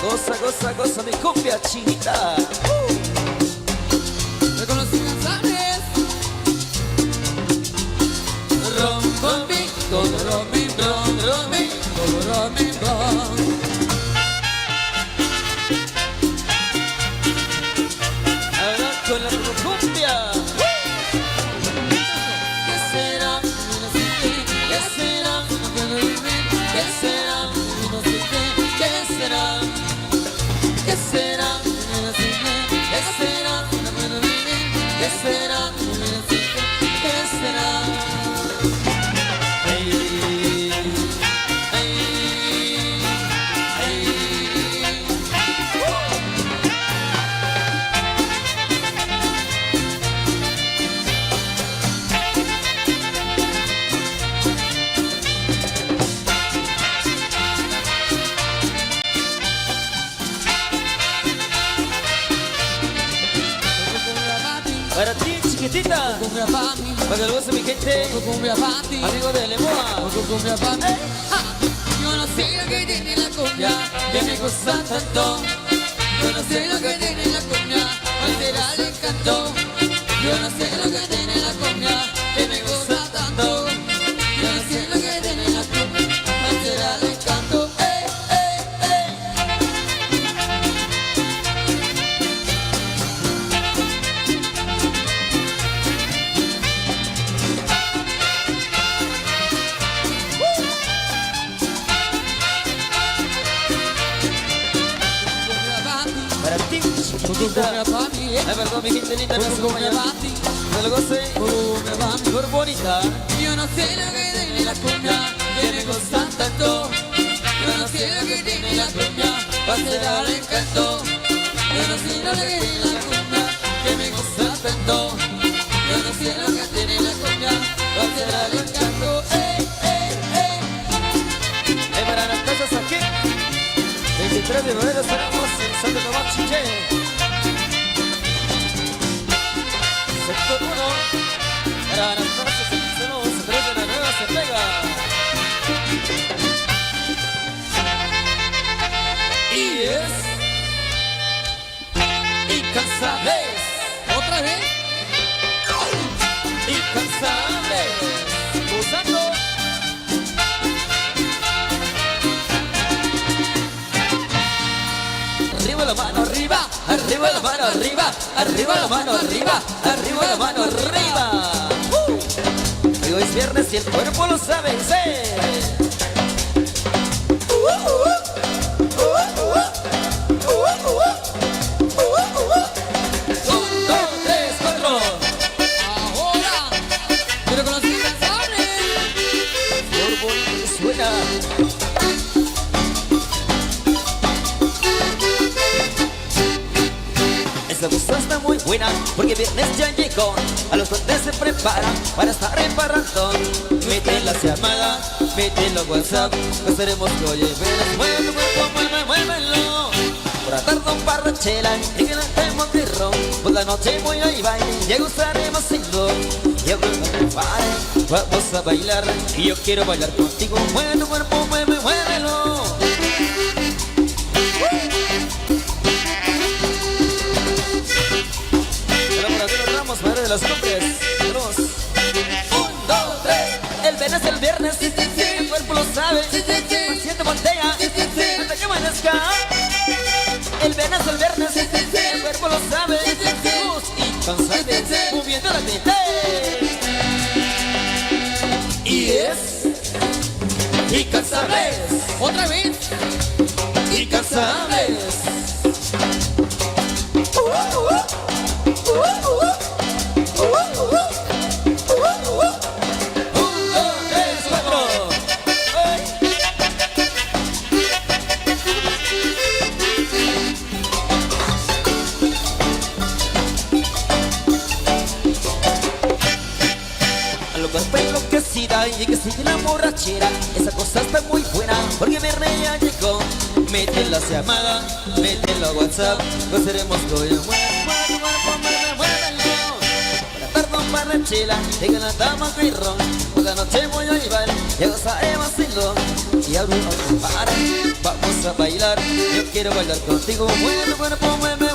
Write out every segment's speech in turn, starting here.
Goza, goza, goza mi cumbia chinita. Reconocí canciones. Rom, conmigo, romi, rom, romi, romi, rom. Ahora con la cumbia. ¿Qué será? No sé qué será. ¿Qué será? No sé qué será. ¿Qué será? No sé qué será. ¿Qué será? No sé qué será. Ay, ay, ay. Para ti, chiquitita, Cumbia pa' mí, para que lo goce mi gente, cumbia pa' ti, amigo de Lemoa. cumbia pa' mí. Yo no sé lo que tiene la cumbia, que me gusta tanto. Yo no sé lo que tiene la cumbia, cuál será el encanto. Yo no sé lo que tiene la cumbia, que me gusta tanto. Yo no sé lo que tiene la cumbia, cuál será el encanto. ¡Ey, ey, ey! Cumbia pa' ti, Para ti, chiquitita, cumbia pa' mí, la verdad mi gente linda nos cumbia acompaña. pa' ti, Que lo goce, cumbia pa' mí. flor bonita. Yo no sé lo que tiene la cumbia, que me gusta tanto. Yo no sé lo que tiene la cumbia, va a ser el encanto. Yo no sé lo que tiene la cumbia, que me gusta tanto. Yo no sé lo que tiene la cumbia, va a ser el encanto. ¡Ey, ey, ey! Para las casas aquí, 23 de febrero estaremos en Santo Tomás Chiché. Sector 1, para las casas en el 3 de la nueva se pega. Y es Incansables, otra vez. incansables, usando. Arriba la mano arriba, arriba la mano arriba, arriba la mano arriba, arriba la mano arriba. Hoy es viernes y el cuerpo lo sabe, sí. Un, dos, tres, cuatro. Ahora, quiero conocer canciones. Flor bonita suena. Esta cosa está muy buena porque viernes ya llegó. A los cuantes se preparan para estar en parrandón. Mete la llamada, mete los WhatsApp. Pues haremos que oye, ven, mueve, mueve, muévelo. Por la tarde un par de chela y que no tenemos de ron. Por la noche voy a ir baile, ya gustaremos sin do. Y ahora no te pares, vamos a bailar. Y yo quiero bailar contigo. Mueve tu cuerpo, mueve, muévelo. Madre de los hombres, dos, un, dos, tres. El viernes, sí, sí, sí. El cuerpo lo sabe, sí, sí, sí. Paciente botella, sí, sí, sí. Hasta que amanezca. El viernes, sí, sí, sí. El cuerpo lo sabe, sí, sí, sí. Incansables, moviendo la mente. Y es incansables, Otra vez. incansables. Un, dos, tres, cuatro. ¡Ay! A lo cual fue enloquecida y que sigue la borrachera. Esa cosa está muy buena porque viernes ya llegó. Mete las llamadas, mete los WhatsApp. Lo seremos hoy. Muévelo. Para tarde un par de chela, diga la dama que ron. Por la noche voy a llevar, ya gozaremos sin lo. y abro otro par. Vamos a bailar, yo quiero bailar contigo. Mueve tu cuerpo, muévelo.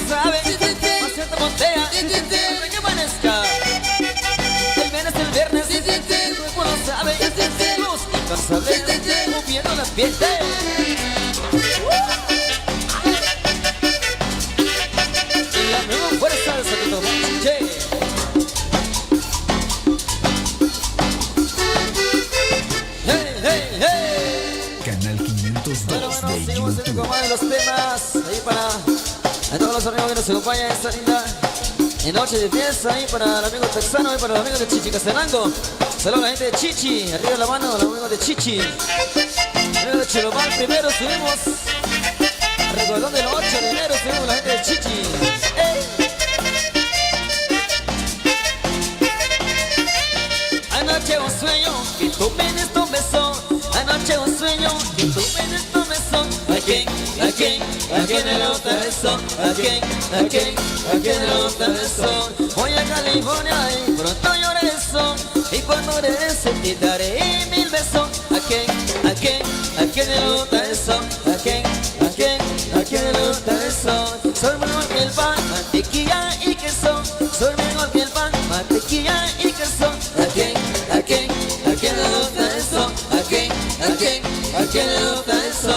Sabe, haciendo montea, hasta que amanezca. El viernes, el cuerpo lo sabe, los incansables, moviendo las piernas. Y la nueva fuerza de Santo Domingo. Canal 502 Bueno, de seguimos en YouTube. de los temas ahí para a todos los amigos que nos acompañan en esta linda noche de fiesta, ahí para el amigo texano y para los amigos de Chichicastenango. Saludos a la gente de Chichi, arriba la mano, los amigos de Chichi. Amigos de Cholomán, primero subimos. Recordón del 8 de enero subimos la gente de Chichi. Anoche un sueño que tú me diste un beso. Anoche un sueño que tú me diste un beso. ¿A quién le gusta eso? ¿A quién le gusta eso? Voy a California y pronto yo regreso. Y cuando regrese te daré 1000 besos. ¿A quién le gusta eso? ¿A quién le gusta eso? Soy mejor que el pan, mantequilla y queso. Soy mejor que el pan, mantequilla y queso. ¿A quién le gusta eso? ¿A quién le gusta eso?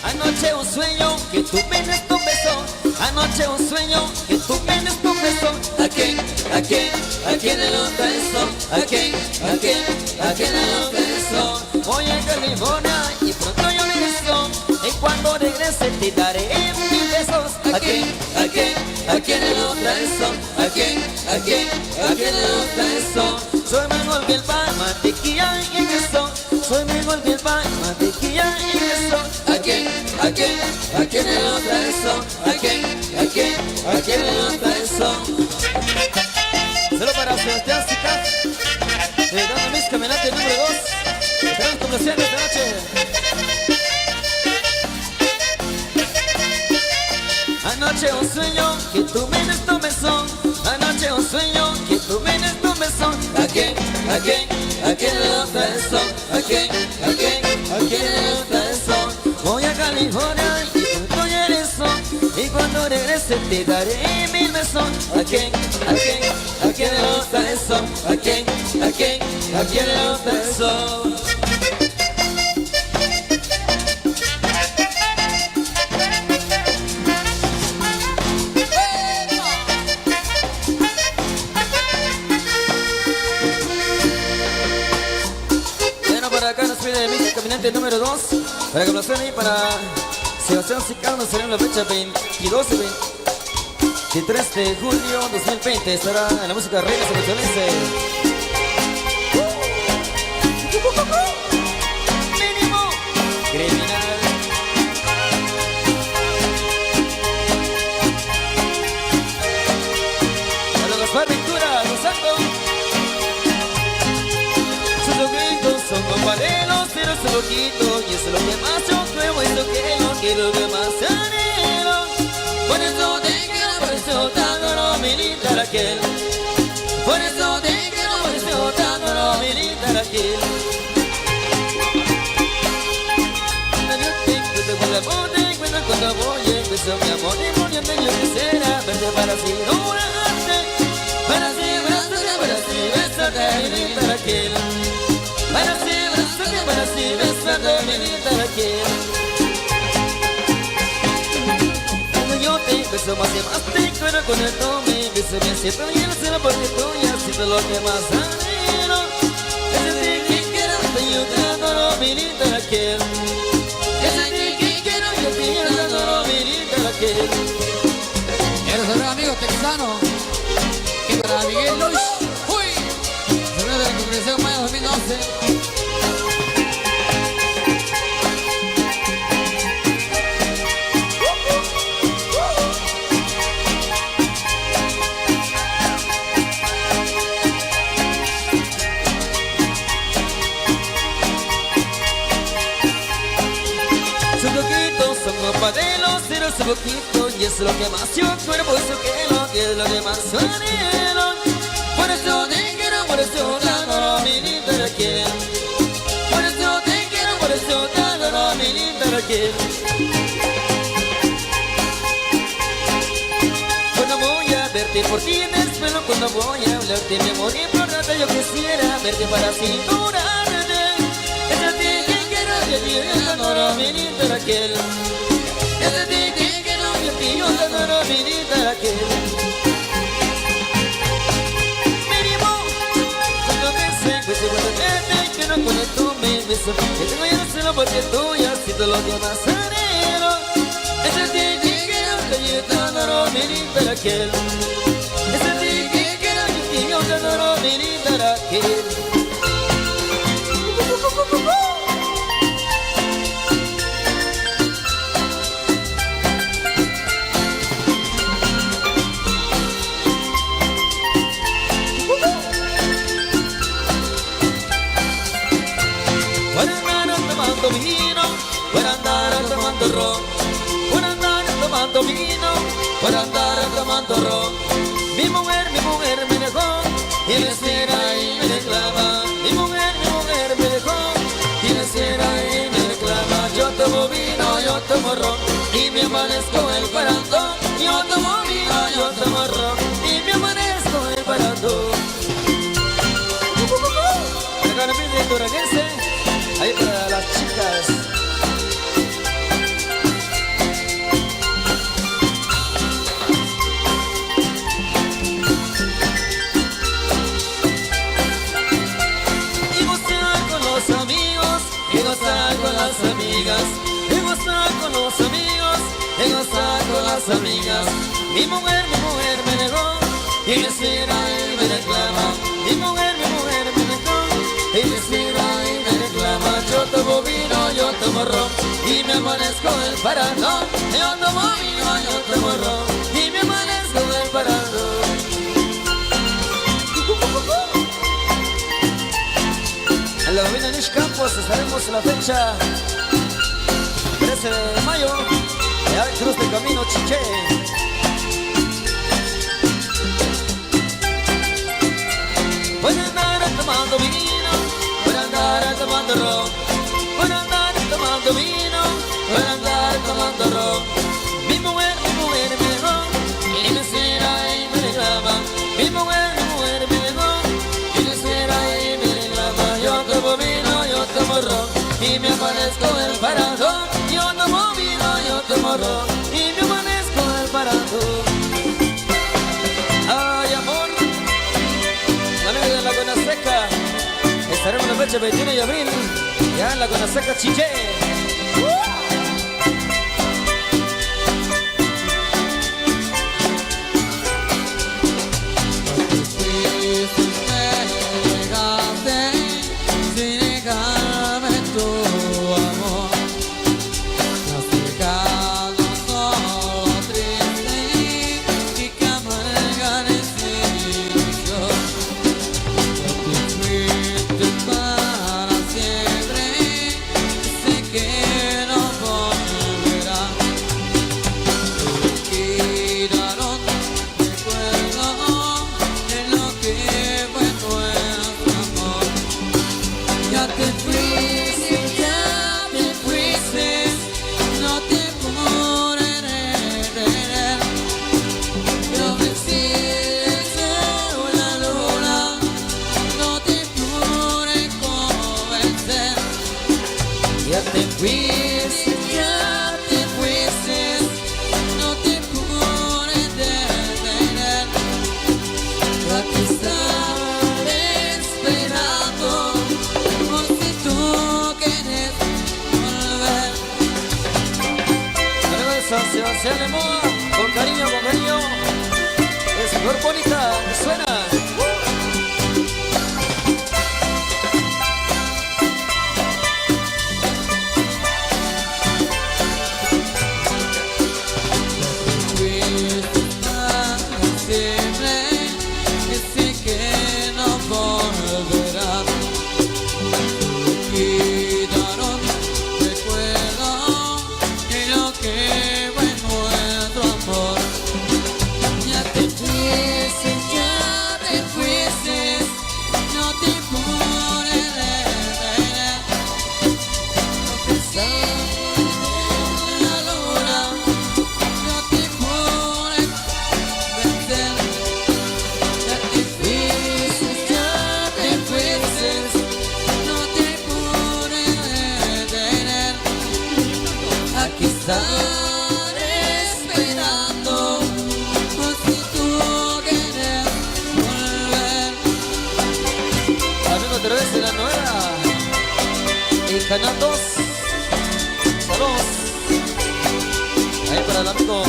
Anoche un sueño que tú me diste un beso. Anoche un sueño que tú me diste un beso. ¿A quién le gusta eso? ¿A quién le gusta eso? Voy a California y pronto yo regreso. Y cuando regrese te daré 1000 besos. ¿A quién le gusta eso? ¿A quién le gusta eso? Soy mejor que el pan, mantequilla y queso. Soy mejor que el pan, mantequilla y queso. ¿A quién le gusta eso? ¿A quién le gusta eso? Solo para Sebastián Zicas, dando mis caminantes número 2. Esperamos complacer esta noche. Anoche un sueño que tú me diste un beso. Anoche un sueño que tú me diste un beso. ¿A quién le gusta eso? ¿A quién le gusta eso? Voy a California y pronto regreso. Y cuando regrese te daré 1000 besos. ¿A quién le gusta eso? ¿A quién le gusta eso? Acá nos pide mi caminante número 2 para que lo suene ahí para Sebastián Zicano. Será en la fecha 22 y 23 de julio 2020. Estará en la música Reina Seleccionense. Mínimo criminal. A los Gaspar Ventura, Los Santos. Son compañeros, pero es loquito. Y eso es lo que más yo creo, es lo que más anhelo. Por eso te quiero, por eso tanto no mi linda Raquel. Por eso te quiero, por eso tanto no mi linda Raquel. Te cuando voy a empezar mi amor y muriendo yo quisiera verte para así no dejarte. Para así besarte, mi linda Raquel. Para así besarte, mi linda Raquel. Cuando yo te beso más y más te quiero con el tome. Beso me siento bien, será porque tú ya sientes lo que más anhelo. Ese de que quiero, yo te adoro, mi linda Raquel. Ese de que quiero, yo te adoro, mi linda Raquel. Quiero saludar amigos texanos. Y para Miguel Luis. ¡Uy! Saludos de la Congregación Mayo 2012. poquito y es lo que más yo cuerpo, eso que es lo que más anhelo. Por eso te quiero, por eso te adoro, mi linda Raquel. Por eso te quiero, por eso te adoro, mi linda Raquel. Cuando voy a verte por ti me espero, cuando voy a hablarte mi amor importante, yo quisiera verte para asegurarte. Es a ti que quiero, y a ti yo te adoro, mi linda Raquel. Es a ti que quiero, y a ti yo te adoro, mi linda Raquel. Mínimo, cuando me sé, pues cuando te quiero, cuando tú me besas, que tengo ya no solo porque tú ya siento lo que más anhelo. Es a ti que quiero, y yo te adoro, mi linda Raquel. Es a ti que quiero, y yo te adoro, mi linda Raquel. Por andar tomando vino, por andar tomando ron, por andar tomando vino, por andar tomando ron. Mi mujer me dejó y me espera y me reclama. Mi mujer me dejó y me espera y me reclama. Yo tomo vino, yo tomo ron y me amanezco el parandón. Yo tomo vino, yo tomo ron y me amanezco el parandón. Acá no pide duranguense, ahí para las chicas. Y gozar con las amigas, y gozar con los amigos, y gozar con las amigas. Mi mujer me dejó y me espera y me reclama. Mi mujer me dejó y me espera y me reclama. Yo tomo vino, yo tomo ron y me amanezco el parandón. Yo tomo vino, yo tomo ron y me amanezco el parandón. En la Bobina Nish Campos estaremos en la fecha 13 de mayo allá en Cruz del Camino, Chiché. Voy a andar tomando vino, voy a andar tomando ron, voy a andar tomando vino, voy a andar tomando ron. Mi mujer me dejó y me espera y me reclama. Mi mujer me dejó y me espera y me reclama. Yo tomo vino, yo tomo ron y me amanezco el parandón. Yo tomo vino, yo tomo ron y me amanezco el parandón. Ay, amor, amigos de la Laguna Seca, estaremos en la fecha 21 de abril, ya en la Laguna Seca, Chiché. Se alemó con cariño, es flor bonita, suena. Quitaron recuerdo y lo que bueno Canal 2. Saludos. Ahí para el amigo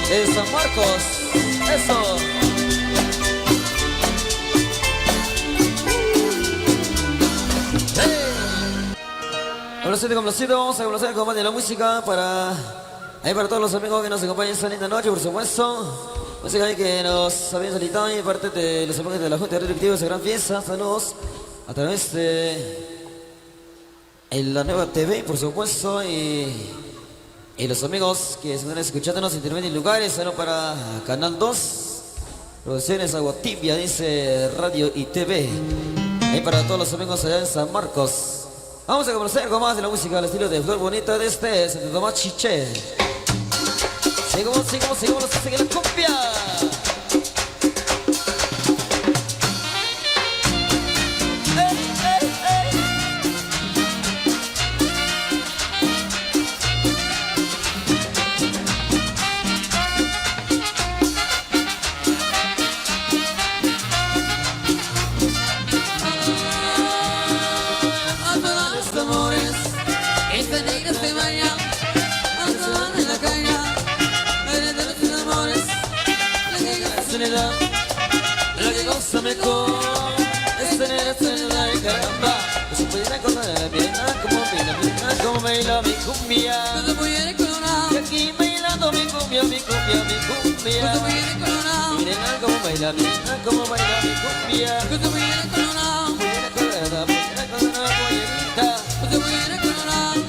de San Marcos. Eso. Complacido, vamos a complacer con más de la música para ahí para todos los amigos que nos acompañan esta linda noche, por supuesto. Música ahí que nos habían solicitado y parte de los amigos de la Junta Directiva de esa gran fiesta. Saludos a través de la nueva TV, por supuesto, y los amigos que se están escuchándonos en intermedios lugares. Saludos para Canal 2, Producciones Agua Tibia, dice Radio y TV. Ahí para todos los amigos allá en San Marcos. Vamos a conocer con más de la música al estilo de Flor Bonita de Santo Tomás Chiché. Seguimos, sigue la cumbia. Lo que goza mejor es tener soledad y caramba. No se pudiera correr bien, como baila mi cumbia. Con tu mujer colorado, Y aquí bailando mi cumbia. con tu mujer colorado, Miren como baila mi cumbia. con tu mujer colorado, Pudiera colorada, pollerita. con tu mujer colorado.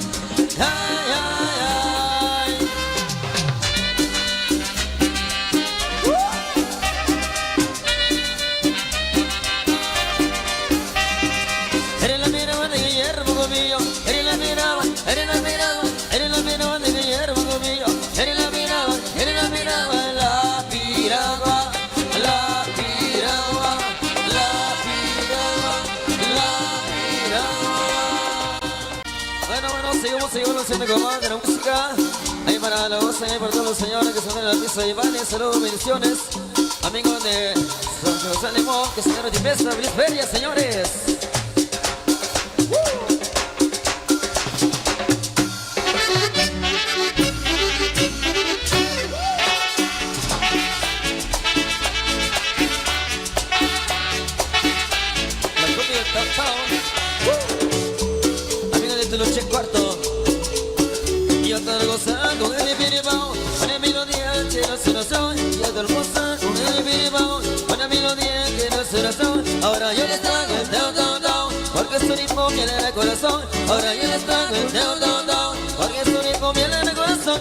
Ay, ay, ay. Eres la mirada de Guillermo Gomillo. Eres la mirada de Guillermo Gomillo. Eres la mirada de la piragua. La piragua, la piragua, la piragua. Bueno, seguimos haciendo con más de la música. Ahí para la voz, ahí para todos los señores que son en la pista de Iván. Saludos, bendiciones. Amigos de San José Limón, que señores de Pesa, feliz feria, señores. La copia del Downtown. Amigos de Tuluche Cuarto. Y yo te gozando con el piribao. Una melodía que no se nos oye. Y yo te gozando con el piribao. Una melodía que no se nos oye. Ahora yo les traigo el down, porque su ritmo viene del corazón. Ahora yo les traigo el down, porque su ritmo viene del corazón.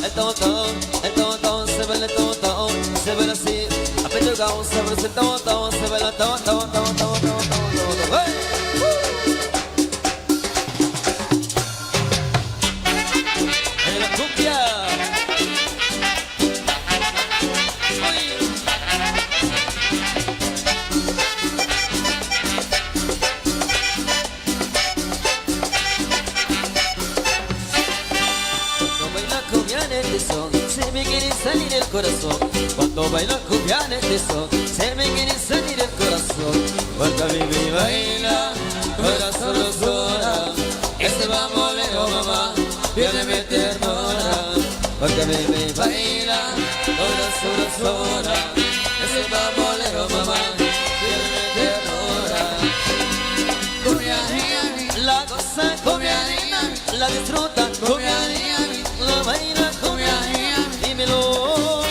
El tontón, se baila el tontón, se baila así, apetugado, se baila el tontón, se baila el tontón. ¡Hey! En la cumbia. Se me quiere salir el corazón. Cuando bailo cumbia en este son, se me quiere salir el corazón. Porque a mí me baila, corazón rosora. Este va bolero, mamá, pierde mi ternura. Porque a mí me baila, corazón rosora. Este va bolero, mamá, pierde mi ternura. Cumbia, La goza, cumbia, la disfruta, cumbia, la baila, cumbia, dímelo.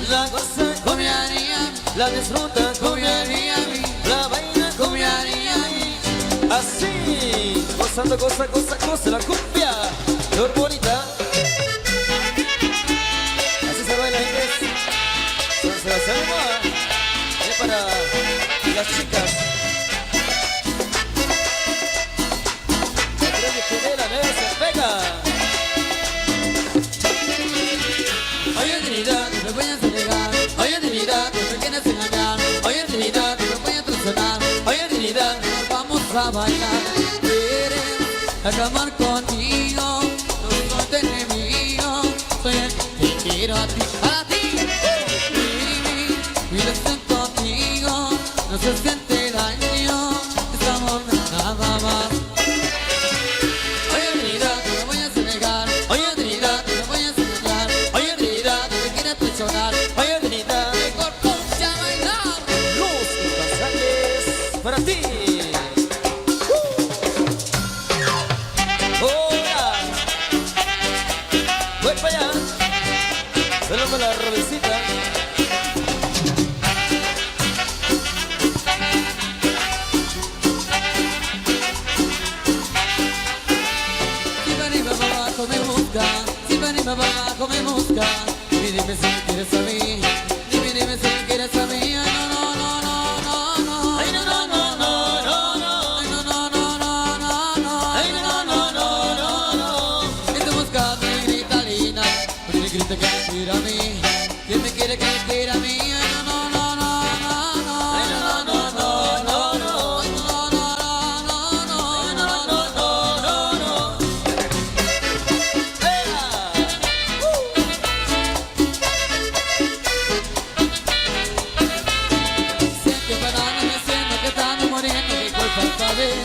La goza, la disfruta, la baila, así, gozando, goza, la cumbia, Flor Bonita. Así se baila, gente. San Sebastián Moa. Es para las chicas. La crema que la nueva se pega. Oye Trinidad, me voy a celebrar. Oye Trinidad, me quieres engañar. Oye Trinidad, me voy a traicionar. Oye Trinidad, vamos a bailar. ¿Quieres acabar conmigo? No soy tu enemigo, soy el que quiero a ti. ¡A ti! Baby, mi relación contigo no se siente daño, es amor nada más. Oye, Trinidad, no me voy a hacer negar. Oye, Trinidad, no me voy a hacer negar. Oye, Trinidad, no te quieres traicionar. Oye, Trinidad, Mejor ponte a bailar. los incansables para ti. ¡Hola! Voy para allá. Solo con la Robecita. Si venime abajo me busca, si venime abajo me busca. Y dime si me quieres a mí, dime si me quieres a mí. Ay, no, no, no, no, no. Ay, no, no, no, no, no, no. Ay, no, no, no, no, no, no. Ay, no, no, no, no, no. Estoy buscando y grita linda, porque me grita que me quiera a mí. ¿Quién me quiere que me quiera a mí? Ay, no, no, no, no, no. Ay, no, no, no, no, no. Ay, no, no, no, no, Ay, no, no, no, no, no. ¡Ea! Siento parando, me siento que estamos muriendo, mi cuerpo esta vez.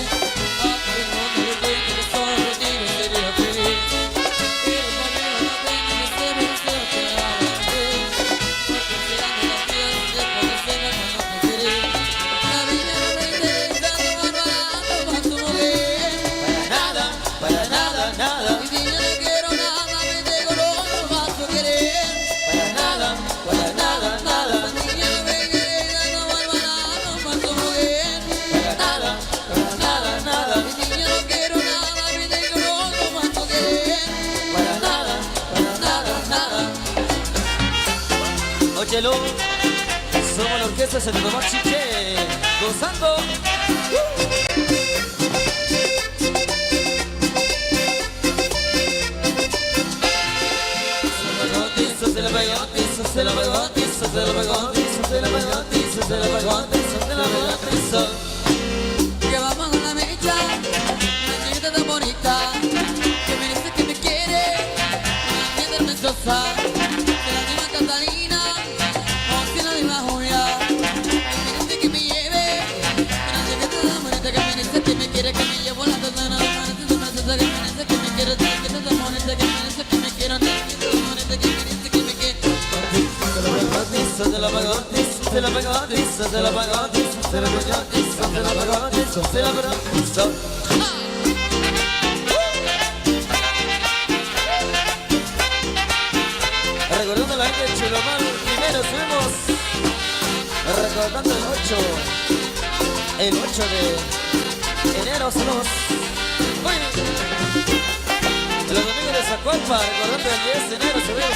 Aunque no me lo cuento, que solo contigo sería feliz. Pero conmigo no tengo que ser, pero sé que aguanté. Porque si ando la piel, después de ser cuando te querés. La vida no me interesa, no va barato, más tu mujer. Para nada, nada. Y si yo no quiero nada, me digo no, no vas a querer. Para nada, nada. La niña no me querida, no va barato, más tu mujer. Para nada. Y si yo no quiero nada, me digo no, no vas a querer. Para nada. Óyelo, somos la orquesta Santo Tomás Chiche, gozando. Se la pegó, se la pegó, se la pegó, se la pegó, se la pegó, se la pegó. Que vamos a una mecha, una chiquita tan bonita, que me dice que me quiere, una tienda hermosa, de la misma Catalina, o si la misma Julia, que me dice que me lleve, una chiquita tan bonita, que me dice que me quiere, que me llevo la tazana, que me dice que me quiere, que me tan bonita, que me dice que me quiero, que me dice que me dice que me quiere. Se la pegó, se la pegó, se la pegó, se la pegó, se la pegó, se la pegó. Recordando a la gente de Chilomar, primero subimos recordando el 8 de enero, saludos. Los amigos de Zacualpa, recordando el 10 de enero, subimos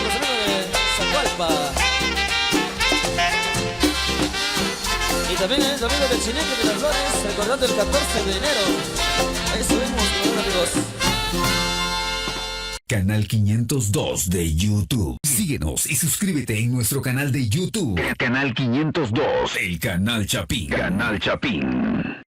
los amigos de Zacualpa. Y también el domingo de Chineque de las Flores, recordando el 14 de enero. Ahí subimos, amigos. Canal 502 de YouTube. Síguenos y suscríbete en nuestro canal de YouTube. Canal 502. El Canal Chapín. Canal Chapín.